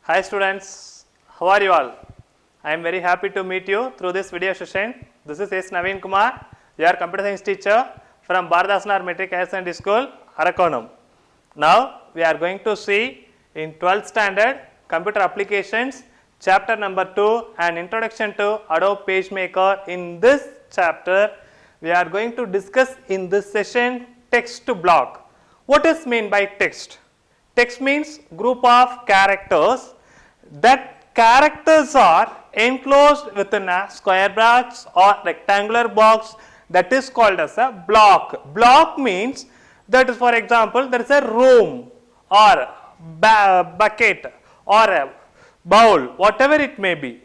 Hi students, how are you all? I am very happy to meet you through this video session. This is S. Naveen Kumar, your computer science teacher from Bharadasanaar Metric Higher Secondary School, Arakonam. Now we are going to see in 12th standard computer applications chapter number 2 and introduction to Adobe PageMaker. In this chapter we are going to discuss in this session text to block. What is meant by text? Text means group of characters. That characters are enclosed within a square box or rectangular box, that is called as a block. Block means that is, for example, there is a room or bucket or a bowl, whatever it may be.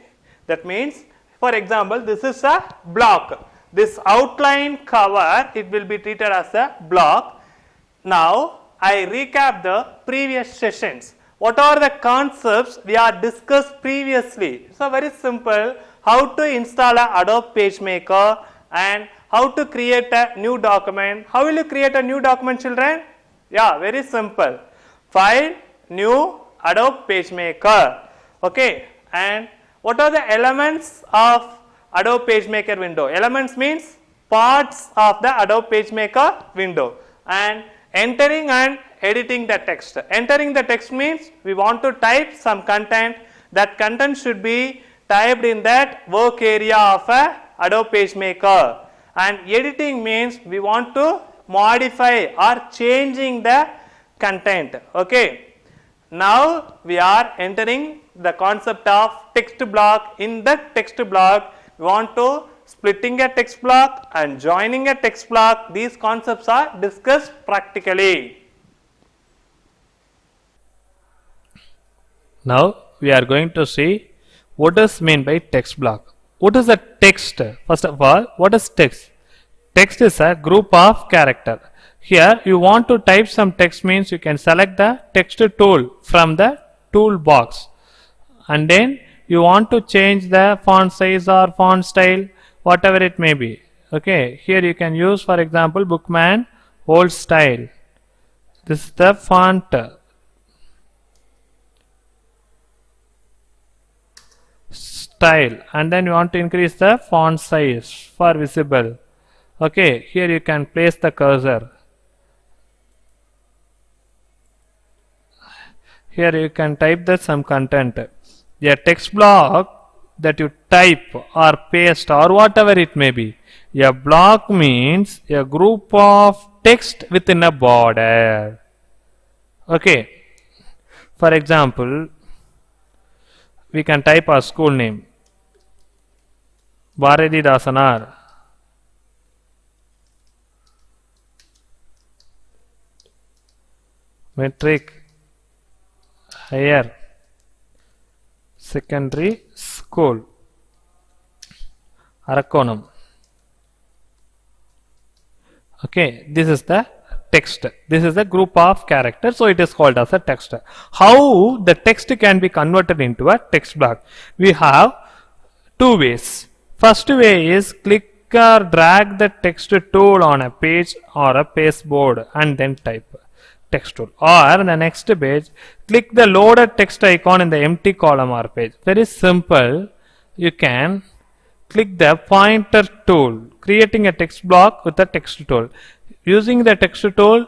That means, for example, this is a block. This outline cover, it will be treated as a block. Now I recap the previous sessions. What are the concepts we are discussed previously? So very simple, how to install a Adobe PageMaker and how to create a new document. How will you create a new document, children? Yeah, very simple. File, new, Adobe PageMaker. Okay, and what are the elements of Adobe PageMaker window? Elements means parts of the Adobe PageMaker window. And entering and editing the text. Entering the text means we want to type some content. That content should be typed in that work area of a Adobe PageMaker. And editing means we want to modify or changing the content. Okay. Now we are entering the concept of text block. In that text block we want to splitting a text block and joining a text block. These concepts are discussed practically. Now we are going to see what is meant by text block. What is a text? First of all, what is text? Text is a group of character. Here you want to type some text means you can select the text tool from the toolbox, and then you want to change the font size or font style, whatever it may be. Okay, here you can use, for example, Bookman Old Style. This is the font style, and then you want to increase the font size for visible. Okay, here you can place the cursor. Here you can type the some content. A text block that you type or paste or whatever it may be. A block means a group of text within a border. Okay, for example, we can type our school name, Bharadasanaar. Metric Higher Secondary School, Arakonam. Okay, this is the text. This is a group of characters, so it is called as a text. How the text can be converted into a text block? We have two ways. First way is click or drag the text tool on a page or a pasteboard and then type text tool. Or the next page, click the loaded text icon in the empty column or page. Very simple. You can click the pointer tool, creating a text block with the text tool. Using the text tool,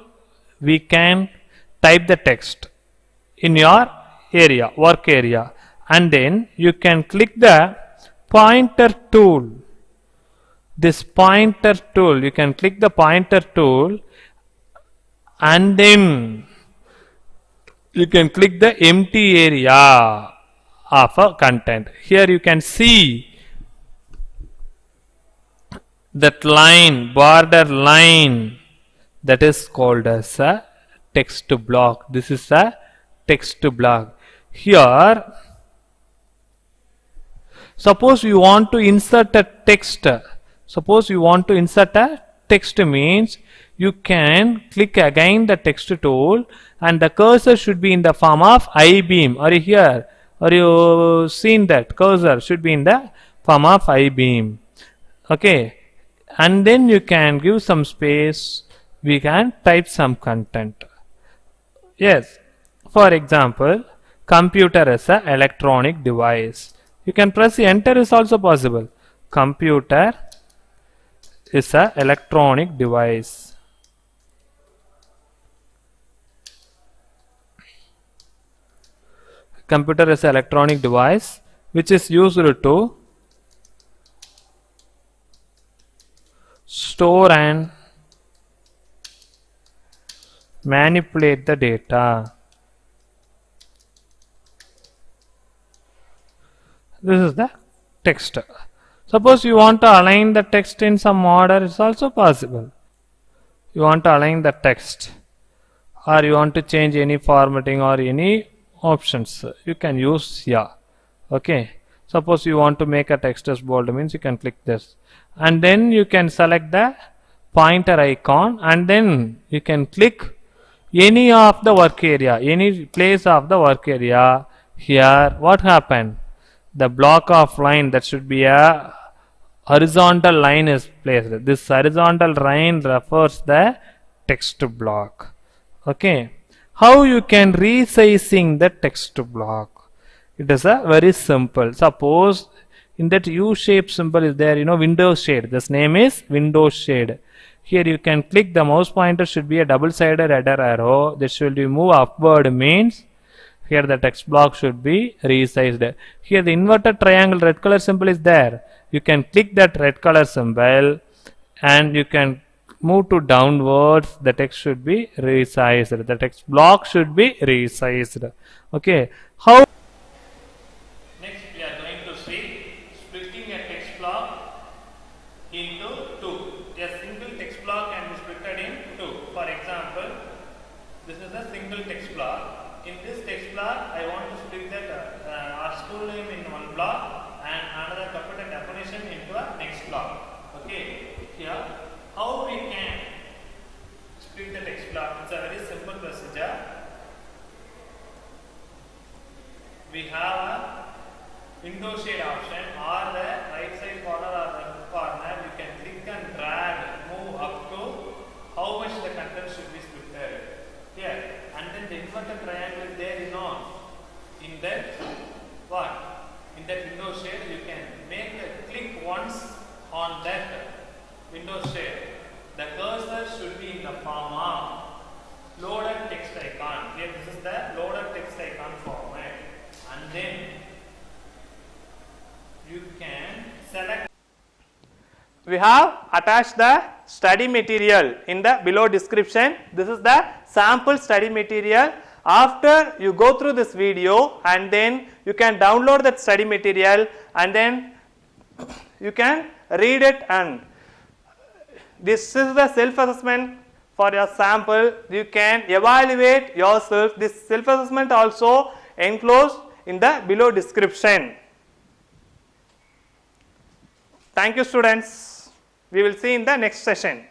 we can type the text in your area, work area, and then you can click the pointer tool. This pointer tool, you can click the pointer tool, and then you can click the empty area of a content. Here you can see that line, border line, that is called as a text block. This is a text block. Here, suppose you want to insert a text. Suppose you want to insert a text means you can click again the text tool and the cursor should be in the form of I-beam. Are you here? Are you seen that? Cursor should be in the form of I-beam. Okay. And then you can give some space. We can type some content. Yes. For example, Computer is a electronic device. You can press enter is also possible. Computer is a electronic device. Computer is an electronic device which is used to store and manipulate the data. This is the text. Suppose you want to align the text in some order, it's also possible. You want to align the text, or you want to change any formatting or any options, you can use here. Okay, suppose you want to make a text as bold, means you can click this, and then you can select the pointer icon, and then you can click any of the work area, any place of the work area. Here what happened, the block of line that should be a horizontal line is placed. This horizontal line refers the text block. Okay, how you can resizing the text block? It is a very simple. Suppose in that U shape symbol is there, window shade. This name is window shade. Here you can click the mouse pointer, should be a double-sided header arrow. This should be move upward, means here the text block should be resized. Here the inverted triangle red color symbol is there. You can click that red color symbol and you can move to downwards. The text should be resized. The text block should be resized. Okay. How? Next we are going to see splitting a text block into two. A single text block can be split in two. For example, this is a single text block. In this text block, I want to split that our school name in one block and another computer definition into a next block. Okay, here how we can split the text block? It's a very simple procedure. We have a window shade option, or the right side corner or left corner. You can click and drag, move up to how much the content should be splitted. Here, and then the inverted triangle is there, in that what? In that window shade, you can make a click once on that window shade. The cursor should be in the form of loaded text icon. Here, this is the loaded text icon format, and then you can select. We have attached the study material in the below description. This is the sample study material. After you go through this video, and then you can download that study material, and then you can read it, and this is the self-assessment for your sample. You can evaluate yourself. This self-assessment also enclosed in the below description. Thank you, students. We will see in the next session.